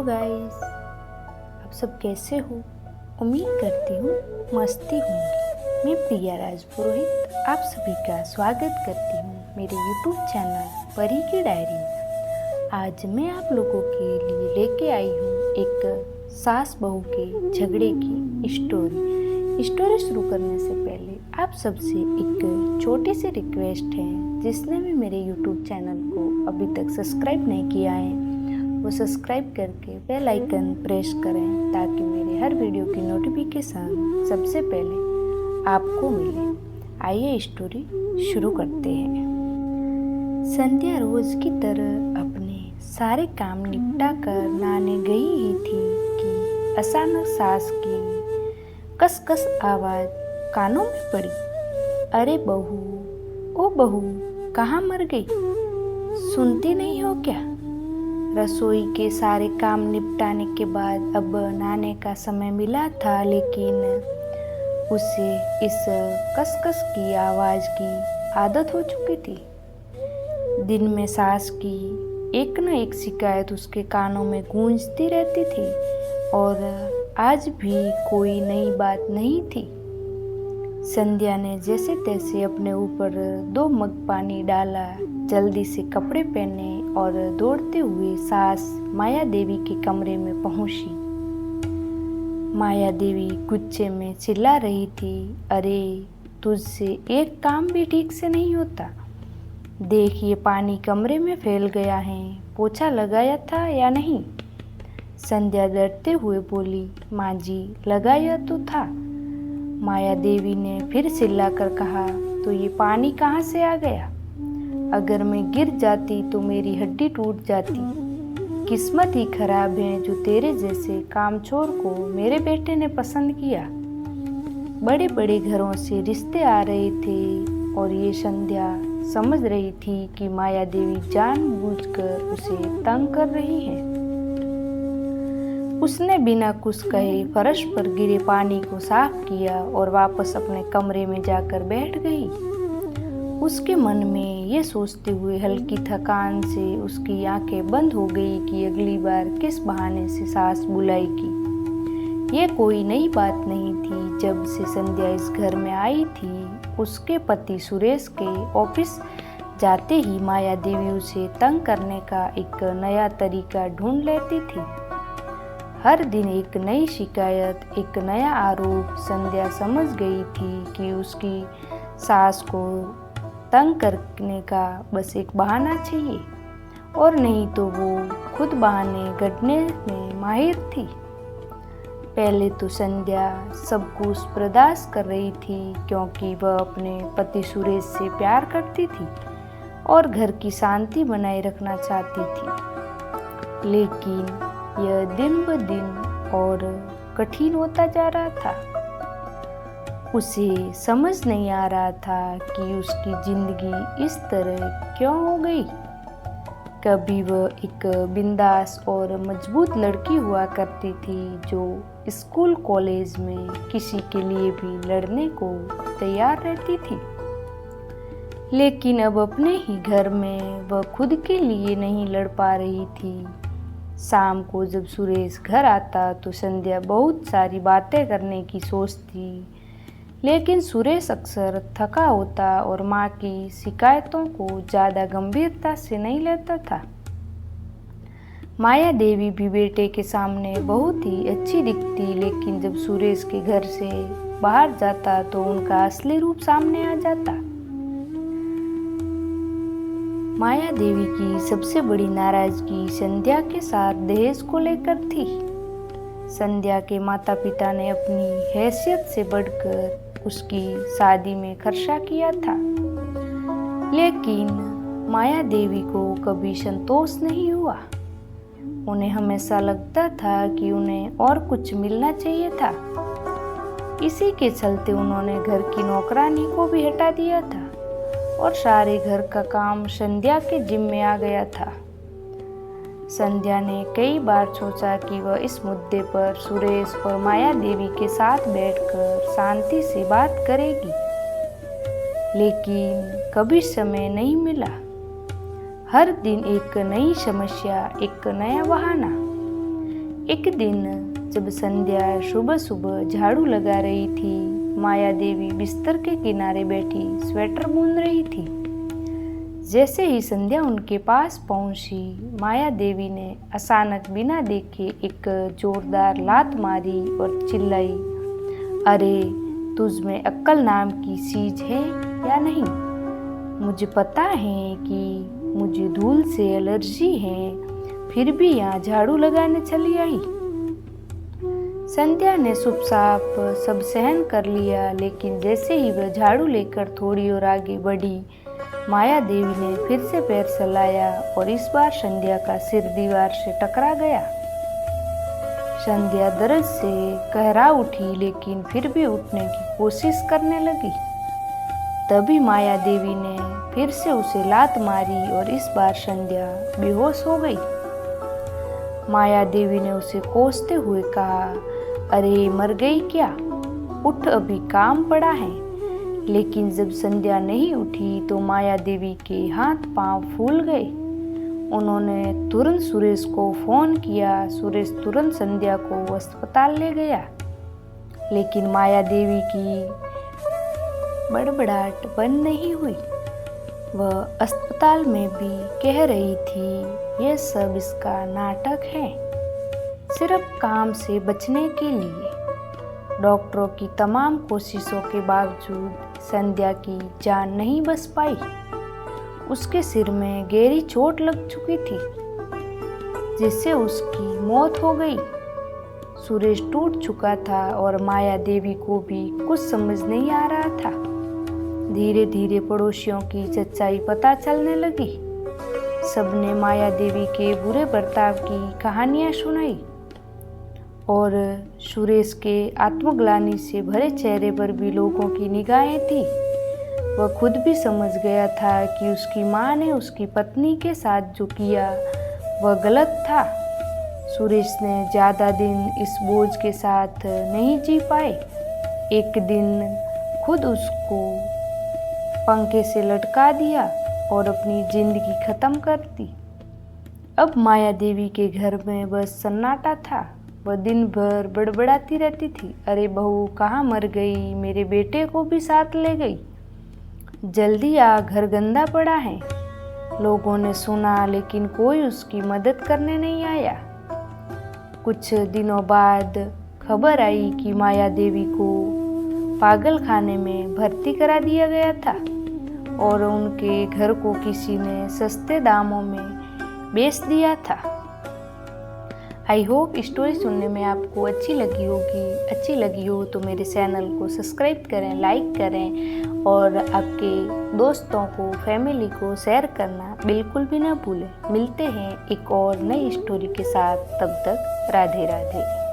Guys, आप सब कैसे हो? उम्मीद करती हूँ मस्ती होंगी। मैं प्रिया राजपुरोहित आप सभी का स्वागत करती हूँ मेरे यूट्यूब चैनल परी की डायरी में। आज मैं आप लोगों के लिए लेके आई हूँ एक सास बहू के झगड़े की स्टोरी शुरू करने से पहले आप सबसे एक छोटी सी रिक्वेस्ट है, जिसने भी मेरे यूट्यूब चैनल को अभी तक सब्सक्राइब नहीं किया है वो सब्सक्राइब करके बेल आइकन प्रेस करें, ताकि मेरे हर वीडियो की नोटिफिकेशन सबसे पहले आपको मिले। आइए स्टोरी शुरू करते हैं। संध्या रोज की तरह अपने सारे काम निपटा कर नहाने गई ही थी कि अचानक सास की कस आवाज कानों में पड़ी। अरे बहू, ओ बहू, कहाँ मर गई? सुनती नहीं हो क्या? रसोई के सारे काम निपटाने के बाद अब नहाने का समय मिला था, लेकिन उसे इस कस की आवाज की आदत हो चुकी थी। दिन में सास की एक न एक शिकायत उसके कानों में गूंजती रहती थी और आज भी कोई नई बात नहीं थी। संध्या ने जैसे तैसे अपने ऊपर 2 मग पानी डाला, जल्दी से कपड़े पहने और दौड़ते हुए सास माया देवी के कमरे में पहुंची। माया देवी गुस्से में चिल्ला रही थी, अरे तुझसे एक काम भी ठीक से नहीं होता। देख, ये पानी कमरे में फैल गया है, पोछा लगाया था या नहीं? संध्या डरते हुए बोली, माँ जी, लगाया तो था। माया देवी ने फिर चिल्लाकर कहा, तो ये पानी कहाँ से आ गया? अगर मैं गिर जाती तो मेरी हड्डी टूट जाती। किस्मत ही खराब है जो तेरे जैसे कामचोर को मेरे बेटे ने पसंद किया। बड़े बड़े घरों से रिश्ते आ रहे थे और ये संध्या समझ रही थी कि माया देवी जानबूझकर उसे तंग कर रही है। उसने बिना कुछ कहे फर्श पर गिरे पानी को साफ किया और वापस अपने कमरे में जाकर बैठ गई। उसके मन में ये सोचते हुए हल्की थकान से उसकी आंखें बंद हो गई कि अगली बार किस बहाने से सास बुलाएगी। ये कोई नई बात नहीं थी। जब से संध्या इस घर में आई थी, उसके पति सुरेश के ऑफिस जाते ही माया देवी उसे तंग करने का एक नया तरीका ढूंढ लेती थी। हर दिन एक नई शिकायत, एक नया आरोप। संध्या समझ गई थी कि उसकी सास को तंग करने का बस एक बहाना चाहिए, और नहीं तो वो खुद बहाने गढ़ने में माहिर थी। पहले तो संध्या सब कुछ बर्दाश्त कर रही थी, क्योंकि वह अपने पति सुरेश से प्यार करती थी और घर की शांति बनाए रखना चाहती थी। लेकिन यह दिन ब दिन और कठिन होता जा रहा था। उसे समझ नहीं आ रहा था कि उसकी जिंदगी इस तरह क्यों हो गई। कभी वह एक बिंदास और मजबूत लड़की हुआ करती थी, जो स्कूल कॉलेज में किसी के लिए भी लड़ने को तैयार रहती थी। लेकिन अब अपने ही घर में वह खुद के लिए नहीं लड़ पा रही थी। शाम को जब सुरेश घर आता तो संध्या बहुत सारी बातें करने की सोचती, लेकिन सुरेश अक्सर थका होता और माँ की शिकायतों को ज़्यादा गंभीरता से नहीं लेता था। माया देवी भी बेटे के सामने बहुत ही अच्छी दिखती, लेकिन जब सुरेश के घर से बाहर जाता तो उनका असली रूप सामने आ जाता। माया देवी की सबसे बड़ी नाराजगी संध्या के साथ दहेज को लेकर थी। संध्या के माता पिता ने अपनी हैसियत से बढ़कर उसकी शादी में खर्चा किया था, लेकिन माया देवी को कभी संतोष नहीं हुआ। उन्हें हमेशा लगता था कि उन्हें और कुछ मिलना चाहिए था। इसी के चलते उन्होंने घर की नौकरानी को भी हटा दिया था और सारे घर का काम संध्या के जिम्मे आ गया था। संध्या ने कई बार सोचा कि वह इस मुद्दे पर सुरेश और माया देवी के साथ बैठकर शांति से बात करेगी, लेकिन कभी समय नहीं मिला। हर दिन एक नई समस्या, एक नया बहाना। एक दिन जब संध्या सुबह सुबह झाड़ू लगा रही थी, माया देवी बिस्तर के किनारे बैठी स्वेटर बुन रही थी। जैसे ही संध्या उनके पास पहुंची, माया देवी ने अचानक बिना देखे एक जोरदार लात मारी और चिल्लाई, अरे तुझ में अक्ल नाम की चीज है या नहीं? मुझे पता है कि मुझे धूल से एलर्जी है, फिर भी यहाँ झाड़ू लगाने चली आई। संध्या ने चुपचाप सब सहन कर लिया, लेकिन जैसे ही वह झाड़ू लेकर थोड़ी और आगे बढ़ी, माया देवी ने फिर से पैर चलाया और इस बार संध्या का सिर दीवार से टकरा गया। संध्या दर्द से कहरा उठी, लेकिन फिर भी उठने की कोशिश करने लगी। तभी माया देवी ने फिर से उसे लात मारी और इस बार संध्या बेहोश हो गई। माया देवी ने उसे कोसते हुए कहा, अरे मर गई क्या? उठ, अभी काम पड़ा है। लेकिन जब संध्या नहीं उठी तो माया देवी के हाथ पांव फूल गए। उन्होंने तुरंत सुरेश को फोन किया। सुरेश तुरंत संध्या को अस्पताल ले गया, लेकिन माया देवी की बड़बड़ाहट बंद नहीं हुई। वह अस्पताल में भी कह रही थी, यह सब इसका नाटक है, सिर्फ काम से बचने के लिए। डॉक्टरों की तमाम कोशिशों के बावजूद संध्या की जान नहीं बच पाई। उसके सिर में गहरी चोट लग चुकी थी, जिससे उसकी मौत हो गई। सुरेश टूट चुका था और माया देवी को भी कुछ समझ नहीं आ रहा था। धीरे धीरे पड़ोसियों की सच्चाई पता चलने लगी। सबने माया देवी के बुरे बर्ताव की कहानियां सुनाई और सुरेश के आत्मग्लानि से भरे चेहरे पर भी लोगों की निगाहें थी। वह खुद भी समझ गया था कि उसकी माँ ने उसकी पत्नी के साथ जो किया वह गलत था। सुरेश ने ज़्यादा दिन इस बोझ के साथ नहीं जी पाए। एक दिन खुद उसको पंखे से लटका दिया और अपनी जिंदगी खत्म कर दी। अब माया देवी के घर में बस सन्नाटा था। वह दिन भर बड़बड़ाती रहती थी, अरे बहू कहाँ मर गई, मेरे बेटे को भी साथ ले गई, जल्दी आ, घर गंदा पड़ा है। लोगों ने सुना, लेकिन कोई उसकी मदद करने नहीं आया। कुछ दिनों बाद खबर आई कि माया देवी को पागल खाने में भर्ती करा दिया गया था और उनके घर को किसी ने सस्ते दामों में बेच दिया था। आई होप स्टोरी सुनने में आपको अच्छी लगी होगी। अच्छी लगी हो तो मेरे चैनल को सब्सक्राइब करें, लाइक करें और आपके दोस्तों को, फैमिली को शेयर करना बिल्कुल भी ना भूलें। मिलते हैं एक और नई स्टोरी के साथ, तब तक राधे राधे।